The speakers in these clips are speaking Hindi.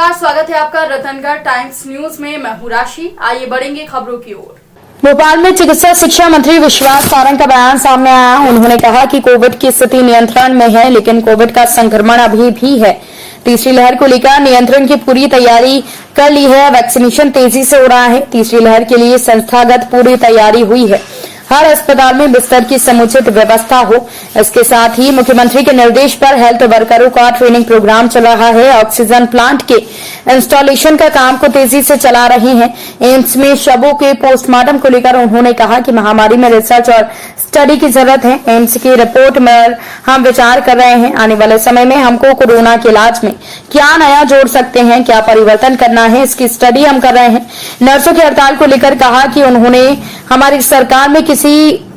नमस्कार, स्वागत है आपका रतनगढ़ टाइम्स न्यूज में। मैं हूं राशि। आइए बढ़ेंगे खबरों की ओर। भोपाल में चिकित्सा शिक्षा मंत्री विश्वास सारंग का बयान सामने आया। उन्होंने कहा कि कोविड की स्थिति नियंत्रण में है, लेकिन कोविड का संक्रमण अभी भी है। तीसरी लहर को लेकर नियंत्रण की पूरी तैयारी कर ली है। वैक्सीनेशन तेजी से हो रहा है। तीसरी लहर के लिए संस्थागत पूरी तैयारी हुई है। हर अस्पताल में बिस्तर की समुचित व्यवस्था हो। इसके साथ ही मुख्यमंत्री के निर्देश पर हेल्थ वर्करों का ट्रेनिंग प्रोग्राम चल रहा है। ऑक्सीजन प्लांट के इंस्टॉलेशन का काम को तेजी से चला रहे हैं। एम्स में शवों के पोस्टमार्टम को लेकर उन्होंने कहा कि महामारी में रिसर्च और स्टडी की जरूरत है। एम्स की रिपोर्ट में हम विचार कर रहे हैं। आने वाले समय में हमको कोरोना के इलाज में क्या नया जोड़ सकते हैं, क्या परिवर्तन करना है, इसकी स्टडी हम कर रहे हैं। नर्सों की हड़ताल को लेकर कहा कि उन्होंने हमारी सरकार में किसी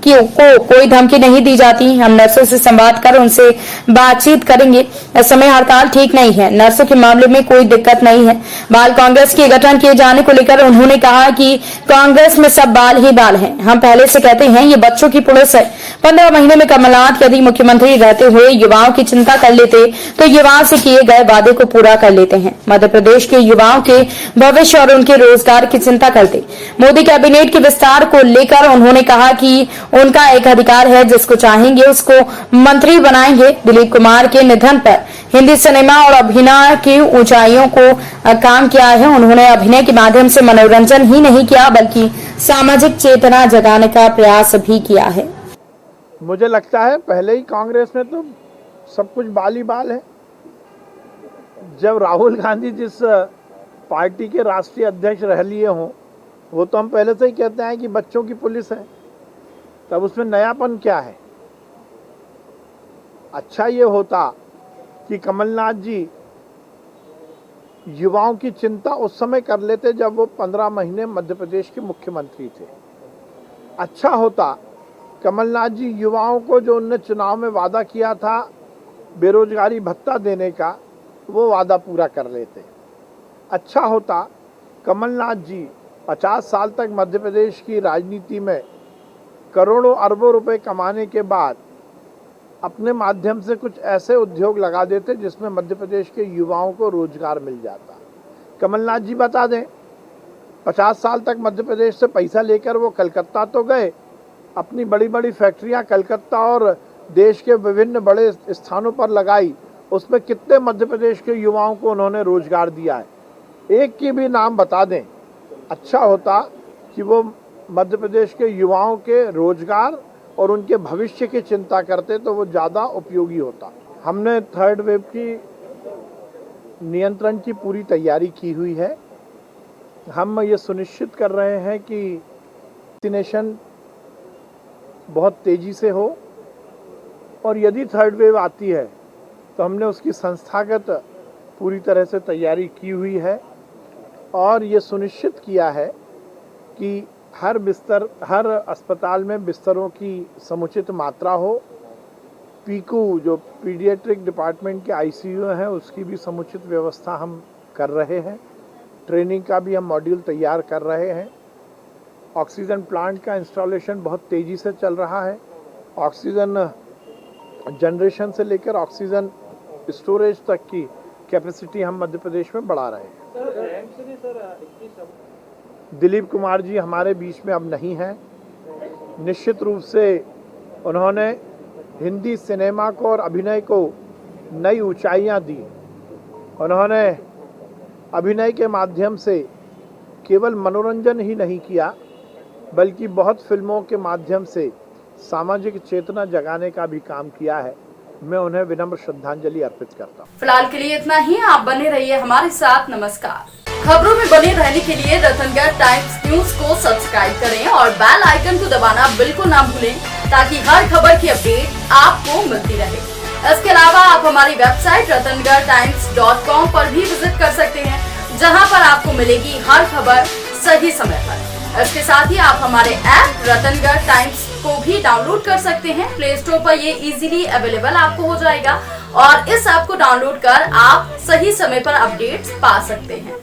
को कोई धमकी नहीं दी जाती। हम नर्सों से संवाद कर उनसे बातचीत करेंगे। इस समय हड़ताल ठीक नहीं है। नर्सों के मामले में कोई दिक्कत नहीं है। बाल कांग्रेस के गठन किए जाने को लेकर उन्होंने कहा कि कांग्रेस में सब बाल ही बाल हैं। हम पहले से कहते हैं ये बच्चों की पुलिस है। 15 महीने में कमलनाथ यदि मुख्यमंत्री रहते हुए युवाओं की चिंता कर लेते तो युवाओं से किए गए वादे को पूरा कर लेते हैं। मध्य प्रदेश के युवाओं के भविष्य और उनके रोजगार की चिंता करते। मोदी कैबिनेट के विस्तार को लेकर उन्होंने कहा कि उनका एक अधिकार है, जिसको चाहेंगे उसको मंत्री बनाएंगे। दिलीप कुमार के निधन पर हिंदी सिनेमा और अभिनय की ऊंचाइयों को काम किया है। उन्होंने अभिनय के माध्यम से मनोरंजन ही नहीं किया, बल्कि सामाजिक चेतना जगाने का प्रयास भी किया है। मुझे लगता है पहले ही कांग्रेस में तो सब कुछ बाल ही बाल है। जब राहुल गांधी जिस पार्टी के राष्ट्रीय अध्यक्ष रह लिए हों, वो तो हम पहले से ही कहते हैं कि बच्चों की पुलिस है। तब उसमें नयापन क्या है? अच्छा ये होता कि कमलनाथ जी युवाओं की चिंता उस समय कर लेते जब वो 15 महीने मध्य प्रदेश के मुख्यमंत्री थे। अच्छा होता कमलनाथ जी युवाओं को जो उन्होंने चुनाव में वादा किया था बेरोजगारी भत्ता देने का, वो वादा पूरा कर लेते। अच्छा होता कमलनाथ जी 50 साल तक मध्य प्रदेश की राजनीति में करोड़ों अरबों रुपए कमाने के बाद अपने माध्यम से कुछ ऐसे उद्योग लगा देते जिसमें मध्य प्रदेश के युवाओं को रोजगार मिल जाता। कमलनाथ जी बता दें, 50 साल तक मध्य प्रदेश से पैसा लेकर वो कलकत्ता तो गए, अपनी बड़ी बड़ी फैक्ट्रियां कलकत्ता और देश के विभिन्न बड़े स्थानों पर लगाई। उसमें कितने मध्य प्रदेश के युवाओं को उन्होंने रोजगार दिया है? एक की भी नाम बता दें। अच्छा होता कि वो मध्य प्रदेश के युवाओं के रोजगार और उनके भविष्य की चिंता करते तो वो ज़्यादा उपयोगी होता। हमने थर्ड वेव की नियंत्रण की पूरी तैयारी की हुई है। हम ये सुनिश्चित कर रहे हैं कि वैक्सीनेशन बहुत तेज़ी से हो, और यदि थर्ड वेव आती है तो हमने उसकी संस्थागत पूरी तरह से तैयारी की हुई है और ये सुनिश्चित किया है कि हर अस्पताल में बिस्तरों की समुचित मात्रा हो। पीकू जो पीडियाट्रिक डिपार्टमेंट के आईसीयू हैं उसकी भी समुचित व्यवस्था हम कर रहे हैं। ट्रेनिंग का भी हम मॉड्यूल तैयार कर रहे हैं। ऑक्सीजन प्लांट का इंस्टॉलेशन बहुत तेज़ी से चल रहा है। ऑक्सीजन जनरेशन से लेकर ऑक्सीजन स्टोरेज तक की कैपेसिटी हम मध्य प्रदेश में बढ़ा रहे हैं। दिलीप कुमार जी हमारे बीच में अब नहीं हैं। निश्चित रूप से उन्होंने हिंदी सिनेमा को और अभिनय को नई ऊंचाइयां दी। उन्होंने अभिनय के माध्यम से केवल मनोरंजन ही नहीं किया, बल्कि बहुत फिल्मों के माध्यम से सामाजिक चेतना जगाने का भी काम किया है। मैं उन्हें विनम्र श्रद्धांजलि अर्पित करता हूँ। फिलहाल के लिए इतना ही। आप बने रहिए हमारे साथ। नमस्कार। खबरों में बने रहने के लिए रतनगढ़ टाइम्स न्यूज को सब्सक्राइब करें और बेल आइकन को दबाना बिल्कुल ना भूलें, ताकि हर खबर की अपडेट आपको मिलती रहे। इसके अलावा आप हमारी वेबसाइट ratangartimes.com पर भी विजिट कर सकते हैं, जहां पर आपको मिलेगी हर खबर सही समय पर। इसके साथ ही आप हमारे ऐप रतनगढ़ टाइम्स को भी डाउनलोड कर सकते हैं। प्ले स्टोर पर ये इजीली अवेलेबल आपको हो जाएगा और इस ऐप को डाउनलोड कर आप सही समय पर अपडेट्स पा सकते हैं।